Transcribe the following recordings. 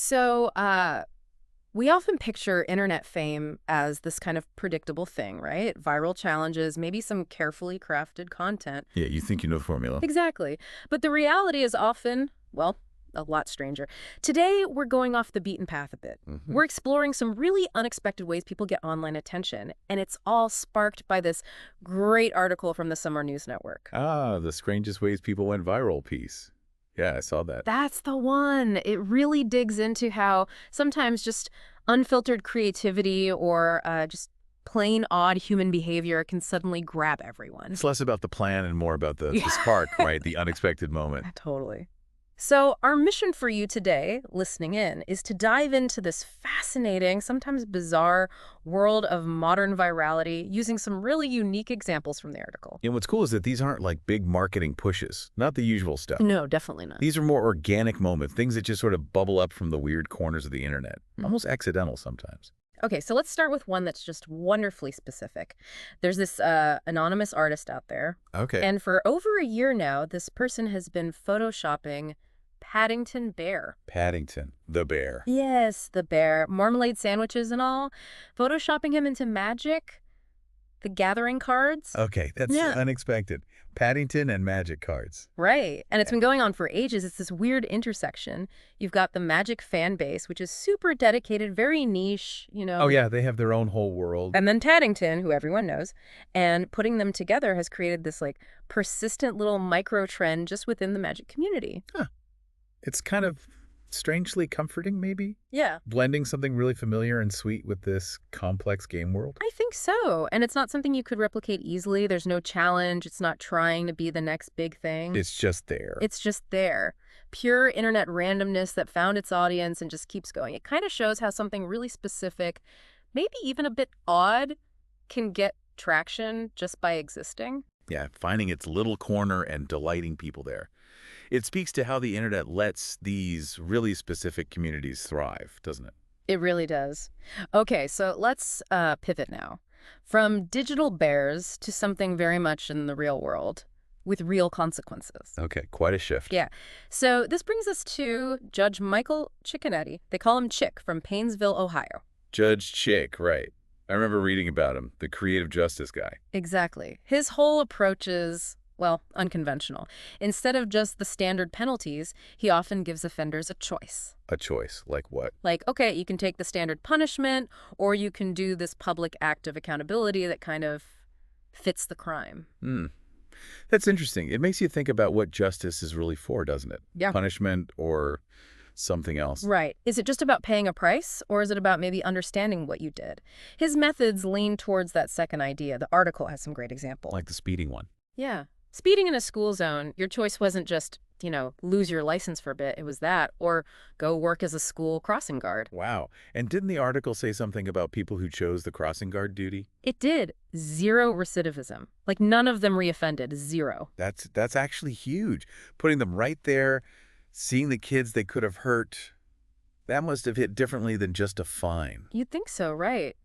So, we often picture internet fame as this kind of predictable thing, right? Viral challenges, maybe some carefully crafted content. Yeah, you think you know the formula. Exactly. But the reality is often, well, a lot stranger. Today, we're going off the beaten path a bit. Hmm. We're exploring some really unexpected ways people get online attention, and it's all sparked by this great article from the Summer News Network. Ah, the strangest ways people went viral piece. Yeah, I saw that. That's the one. It really digs into how sometimes just unfiltered creativity or just plain odd human behavior can suddenly grab everyone. It's less about the plan and more about the Yeah, spark, right? The unexpected moment. totally. So, our mission for you today, listening in, is to dive into this fascinating, sometimes bizarre world of modern virality using some really unique examples from the article. And what's cool is that these aren't like big marketing pushes, not the usual stuff. No, definitely not. These are more organic moments, things that just sort of bubble up from the weird corners of the internet, almost accidental sometimes. Okay, so let's start with one that's just wonderfully specific. There's this anonymous artist out there, Okay. and for over a year now, this person has been photoshopping Paddington Bear. Paddington, the bear. Yes, the bear. Marmalade sandwiches and all. Photoshopping him into Magic, the Gathering cards. Okay, that's Yeah. unexpected. Paddington and magic cards. Right. And it's been going on for ages. It's this weird intersection. You've got the Magic fan base, which is super dedicated, very niche, Oh yeah, they have their own whole world. And then Paddington, who everyone knows. And putting them together has created this like persistent little micro trend just within the Magic community. It's kind of strangely comforting, maybe? Yeah. Blending something really familiar and sweet with this complex game world. I think so. And it's not something you could replicate easily. There's no challenge. It's not trying to be the next big thing. It's just there. It's just there. Pure internet randomness that found its audience and just keeps going. It kind of shows how something really specific, maybe even a bit odd, can get traction just by existing. Yeah, finding its little corner and delighting people there. It speaks to how the internet lets these really specific communities thrive, doesn't it? It really does. Okay, so let's pivot now. From digital bears to something very much in the real world with real consequences. Okay, quite a shift. Yeah. So this brings us to Judge Michael Cicconetti. They call him Chick from Painesville, Ohio. Judge Chick, right. I remember reading about him, the creative justice guy. Exactly. His whole approach is, well, unconventional. Instead of just the standard penalties, he often gives offenders a choice. A choice, like what? Like, okay, you can take the standard punishment, or you can do this public act of accountability that kind of fits the crime. Hmm. That's interesting. It makes you think about what justice is really for, doesn't it? Yeah. Punishment or something else. Right. Is it just about paying a price, or is it about maybe understanding what you did? His methods lean towards that second idea. The article has some great examples. Like the speeding one. Yeah. Speeding in a school zone, your choice wasn't just, lose your license for a bit. It was that, or go work as a school crossing guard. Wow. And didn't the article say something about people who chose the crossing guard duty? It did. Zero recidivism. Like none of them reoffended. Zero. That's actually huge. Putting them right there, seeing the kids they could have hurt, that must have hit differently than just a fine. You'd think so, right?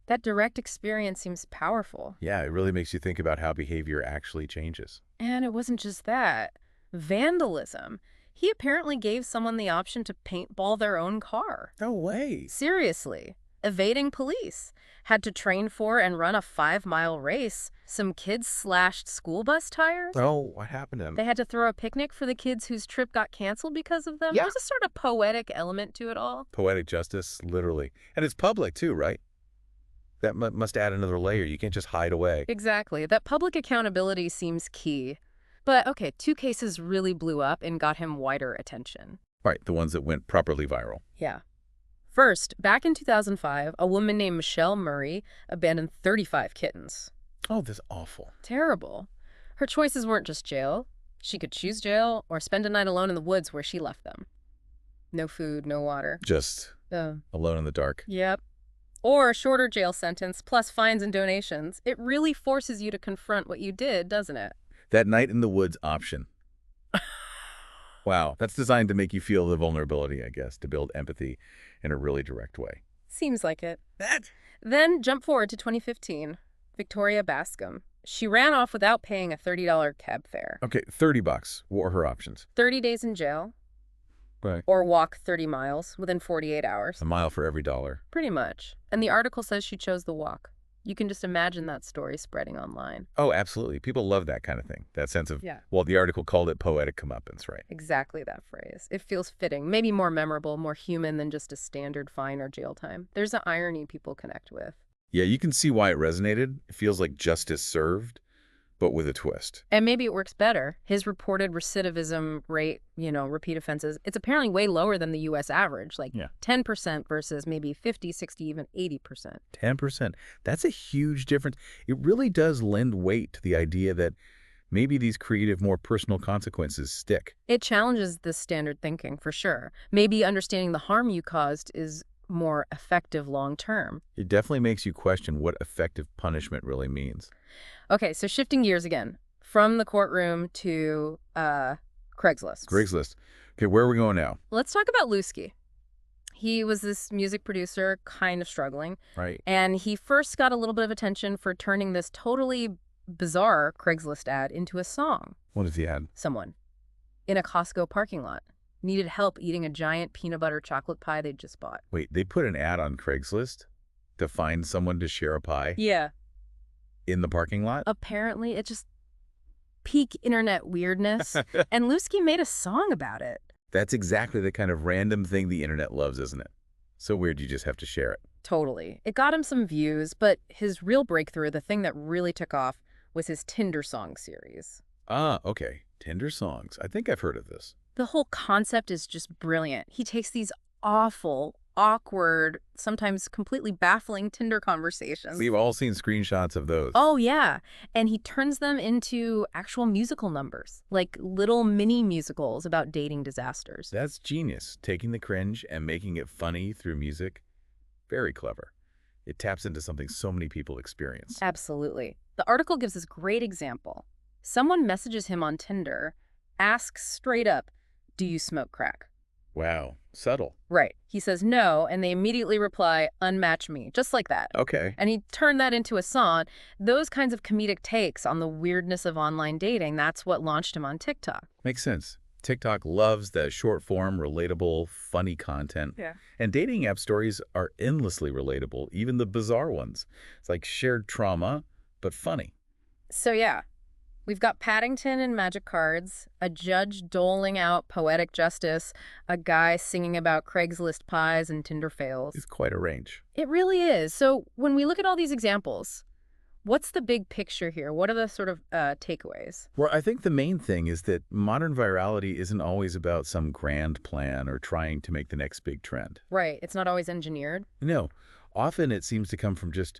That direct experience seems powerful. Yeah, it really makes you think about how behavior actually changes. And it wasn't just that. Vandalism. He apparently gave someone the option to paintball their own car. No way. Seriously. Evading police. Had to train for and run a 5-mile race. Some kids slashed school bus tires. Oh, what happened to him? They had to throw a picnic for the kids whose trip got canceled because of them. Yeah. There's a sort of poetic element to it all. Poetic justice, literally. And it's public too, right? That must add another layer. You can't just hide away. Exactly. That public accountability seems key. But okay, 2 cases really blew up and got him wider attention. Right, the ones that went properly viral. Yeah. First, back in 2005, a woman named Michelle Murray abandoned 35 kittens. Oh, that's awful. Terrible. Her choices weren't just jail. She could choose jail or spend a night alone in the woods where she left them. No food, no water. Just alone in the dark. Yep. Or a shorter jail sentence plus fines and donations. It really forces you to confront what you did, doesn't it? That night in the woods option. Wow, that's designed to make you feel the vulnerability, I guess, to build empathy in a really direct way. Seems like it. That? Then jump forward to 2015. Victoria Bascom. She ran off without paying a $30 cab fare. Okay, $30. What were her options? 30 days in jail, Right. or walk 30 miles within 48 hours. A mile for every dollar. Pretty much. And the article says she chose the walk. You can just imagine that story spreading online. Oh, absolutely. People love that kind of thing. That sense of, Yeah. well, the article called it poetic comeuppance, right? Exactly that phrase. It feels fitting, maybe more memorable, more human than just a standard fine or jail time. There's an irony people connect with. Yeah, you can see why it resonated. It feels like justice served, but with a twist. And maybe it works better. His reported recidivism rate, repeat offenses, it's apparently way lower than the U.S. average, like Yeah. 10% versus maybe 50, 60, even 80%. 10%. That's a huge difference. It really does lend weight to the idea that maybe these creative, more personal consequences stick. It challenges this standard thinking, for sure. Maybe understanding the harm you caused is more effective long term. It definitely makes you question what effective punishment really means. Okay, so shifting gears again from the courtroom to Craigslist. Craigslist. Okay, where are we going now? Let's talk about Lusky. He was this music producer, kind of struggling, Right. and he first got a little bit of attention for turning this totally bizarre Craigslist ad into a song. What is the ad? Someone in a Costco parking lot needed help eating a giant peanut butter chocolate pie they'd just bought. Wait, they put an ad on Craigslist to find someone to share a pie Yeah. in the parking lot? Apparently, it just peak internet weirdness, and Lusky made a song about it. That's exactly the kind of random thing the internet loves, isn't it? So weird you just have to share it. Totally. It got him some views, but his real breakthrough, the thing that really took off, was his Tinder song series. Ah, okay. Tinder songs. I think I've heard of this. The whole concept is just brilliant. He takes these awful, awkward, sometimes completely baffling Tinder conversations. We've all seen screenshots of those. Oh, yeah. And he turns them into actual musical numbers, like little mini musicals about dating disasters. That's genius. Taking the cringe and making it funny through music. Very clever. It taps into something so many people experience. Absolutely. The article gives this great example. Someone messages him on Tinder, asks straight up, "Do you smoke crack?" Wow. Subtle. Right. He says no, and they immediately reply, "Unmatch me," just like that. Okay. And he turned that into a song. Those kinds of comedic takes on the weirdness of online dating, that's what launched him on TikTok. Makes sense. TikTok loves the short form, relatable, funny content. Yeah. And dating app stories are endlessly relatable, even the bizarre ones. It's like shared trauma, but funny. So yeah, we've got Paddington and magic cards, a judge doling out poetic justice, a guy singing about Craigslist pies and Tinder fails. It's quite a range. It really is. So when we look at all these examples, what's the big picture here? What are the sort of takeaways? Well, I think the main thing is that modern virality isn't always about some grand plan or trying to make the next big trend. Right. It's not always engineered. No, often it seems to come from just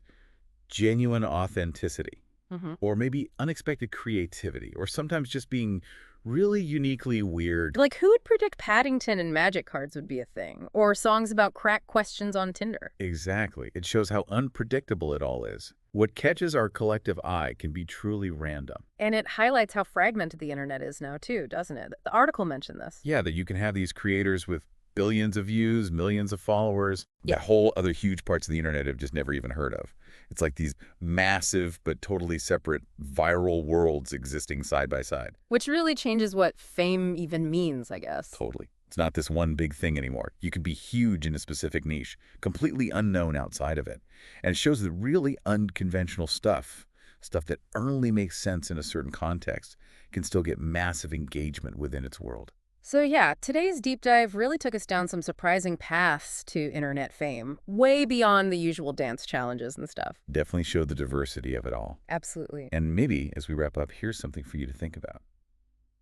genuine authenticity. Mm-hmm. Or maybe unexpected creativity, or sometimes just being really uniquely weird. Like, who would predict Paddington and magic cards would be a thing? Or songs about crack questions on Tinder? Exactly. It shows how unpredictable it all is. What catches our collective eye can be truly random. And it highlights how fragmented the internet is now, too, doesn't it? The article mentioned this. Yeah, that you can have these creators with billions of views, millions of followers, Yeah. that whole other huge parts of the internet I've just never even heard of. It's like these massive but totally separate viral worlds existing side by side. Which really changes what fame even means, I guess. Totally. It's not this one big thing anymore. You can be huge in a specific niche, completely unknown outside of it. And it shows that really unconventional stuff that only makes sense in a certain context, can still get massive engagement within its world. So yeah, today's deep dive really took us down some surprising paths to internet fame, way beyond the usual dance challenges and stuff. Definitely showed the diversity of it all. Absolutely. And maybe, as we wrap up, here's something for you to think about.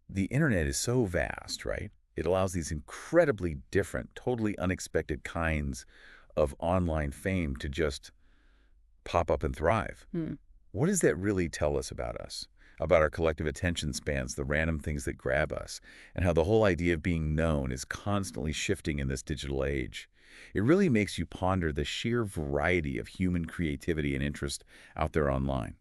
The internet is so vast, right? It allows these incredibly different, totally unexpected kinds of online fame to just pop up and thrive. What does that really tell us? About our collective attention spans, the random things that grab us, and how the whole idea of being known is constantly shifting in this digital age. It really makes you ponder the sheer variety of human creativity and interest out there online.